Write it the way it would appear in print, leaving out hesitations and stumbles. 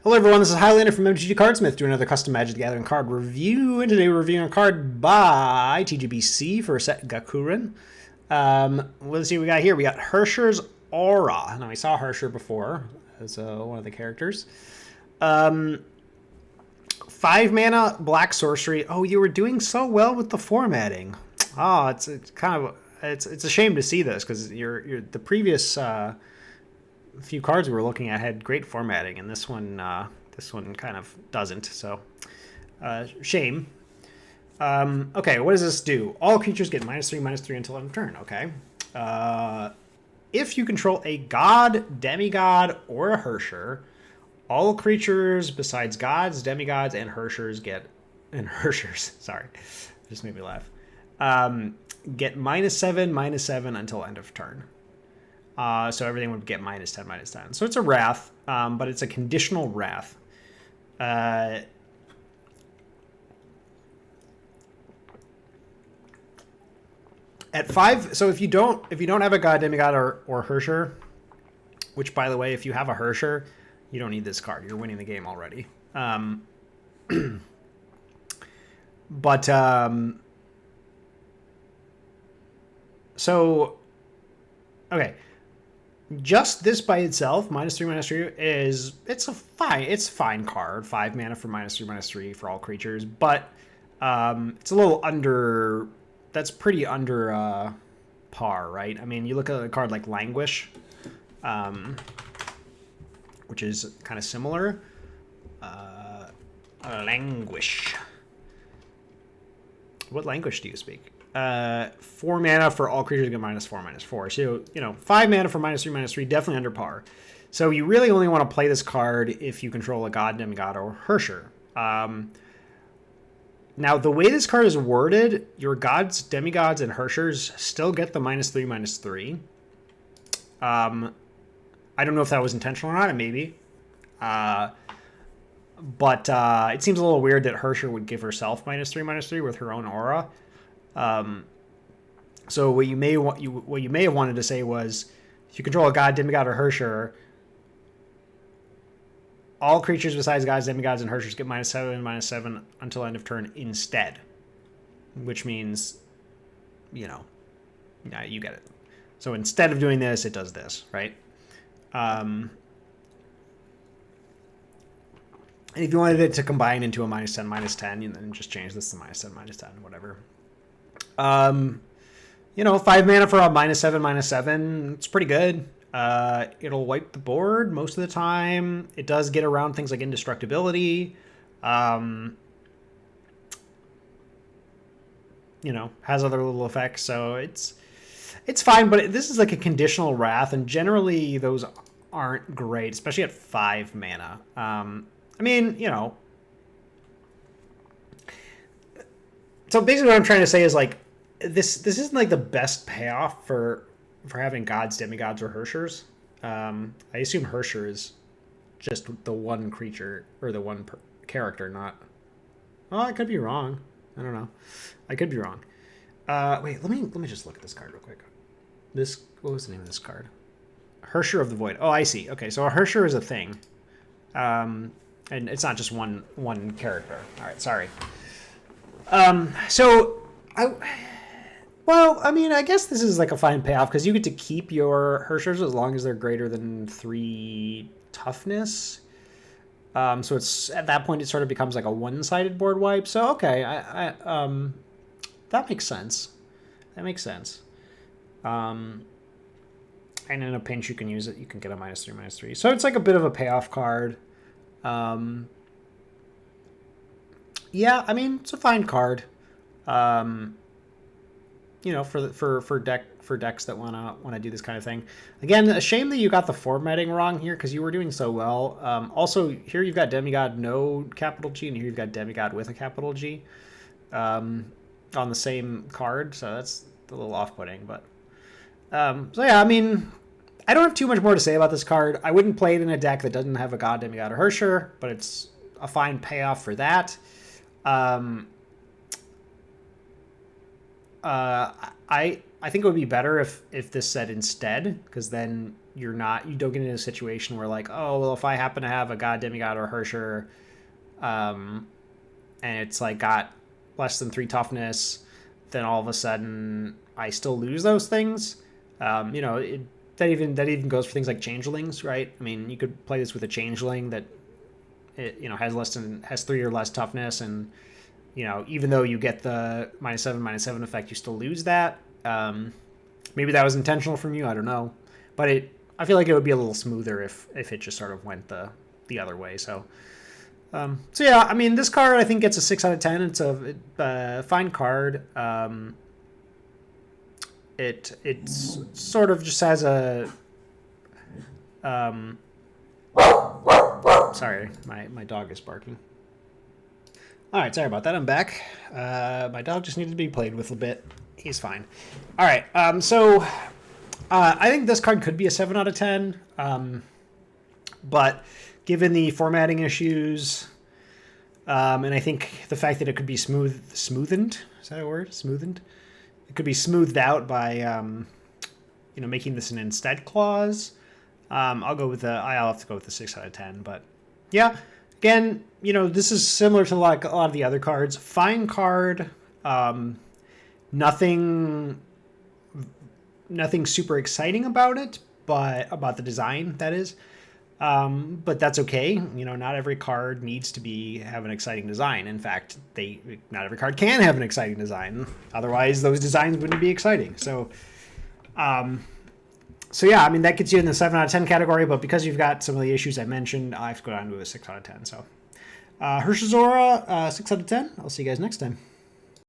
Hello everyone, this is Highlander from MTG Cardsmith doing another custom Magic the Gathering card review, and today we're reviewing a card by TGBC for a set Gakuren. Let's see what we got here. We got Herrscher's Aura. Now we saw Herrscher before as one of the characters. 5 mana, black sorcery. Oh, you were doing so well with the formatting. Oh, it's a shame to see this because the previous few cards we were looking at had great formatting, and this one kind of doesn't. So, shame. Okay, what does this do? All creatures get -3/-3 until end of turn. Okay. If you control a god, demigod, or a Herrscher, all creatures besides gods, demigods, and Herrschers sorry, just made me laugh. Get -7/-7 until end of turn. So everything would get -10/-10. So it's a Wrath, but it's a conditional Wrath. At 5, so if you don't have a god, demigod, or Herrscher, which by the way, if you have a Herrscher, you don't need this card. You're winning the game already. But so okay. Just this by itself, -3/-3 it's fine card. 5 mana for -3/-3 for all creatures, but it's a little under. That's pretty under par, right? I mean, you look at a card like Languish, which is kind of similar. Languish. What language do you speak? 4 mana for all creatures get -4/-4. So, 5 mana for -3/-3, definitely under par. So you really only want to play this card if you control a god, demigod, or Herrscher. Now, the way this card is worded, your gods, demigods, and Herrschers still get the -3/-3. I don't know if that was intentional or not, maybe. But it seems a little weird that Herrscher would give herself -3/-3 with her own aura. So what you may have wanted to say was, if you control a god, demigod, or Herrscher, all creatures besides gods, demigods, and Herrschers get -7/-7 until end of turn instead. Which means, yeah, you get it. So instead of doing this, it does this, right? And if you wanted it to combine into a -10/-10, you then just change this to -10/-10, whatever. 5 mana for a -7/-7. It's pretty good. It'll wipe the board most of the time. It does get around things like indestructibility. Has other little effects. So it's fine, but this is like a conditional Wrath, and generally those aren't great, especially at 5 mana. So basically what I'm trying to say is, like, this isn't like the best payoff for having gods, demigods, or Herrschers. I assume Herrscher is just the one creature or the one character, not. Oh, I could be wrong. I don't know. I could be wrong. Wait, let me just look at this card real quick. What was the name of this card? Herrscher of the Void. Oh, I see. Okay, so a Herrscher is a thing, and it's not just one character. All right, sorry. I guess this is like a fine payoff because you get to keep your Herrschers as long as they're greater than 3 toughness. So it's at that point it sort of becomes like a one-sided board wipe. So okay, that makes sense. And in a pinch you can use it. You can get a -3/-3. So it's like a bit of a payoff card. Yeah, it's a fine card. For decks that wanna do this kind of thing. Again, a shame that you got the formatting wrong here because you were doing so well. Also, here you've got demigod no capital G, and here you've got demigod with a capital G on the same card. So that's a little off-putting. But so yeah, I don't have too much more to say about this card. I wouldn't play it in a deck that doesn't have a god, demigod, or Herrscher, but it's a fine payoff for that. I think it would be better if this said instead, because then you don't get into a situation where like, oh well, if I happen to have a god, demigod, or Herrscher, and it's like got less than 3 toughness, then all of a sudden I still lose those things. That even goes for things like changelings, right? I mean, you could play this with a changeling that has 3 or less toughness, and even though you get the -7/-7 effect, you still lose that. Maybe that was intentional from you, I don't know, but I feel like it would be a little smoother if it just sort of went the other way. So yeah, I mean, this card I think gets a 6 out of 10. It's a fine card. It sort of just has a sorry, my dog is barking. All right, sorry about that. I'm back. My dog just needed to be played with a bit. He's fine. All right, so I think this card could be a 7 out of 10, but given the formatting issues, and I think the fact that it could be smoothened, is that a word? Smoothened? It could be smoothed out by, making this an instead clause. I'll have to go with the 6 out of 10, but yeah, again, this is similar to like a lot of the other cards. Fine card, nothing super exciting about it, but about the design, that is. But that's okay. Not every card needs to have an exciting design. In fact, not every card can have an exciting design. Otherwise, those designs wouldn't be exciting. So yeah, I mean, that gets you in the 7 out of 10 category, but because you've got some of the issues I mentioned, I have to go down to a 6 out of 10. So Herrscher, 6 out of 10. I'll see you guys next time.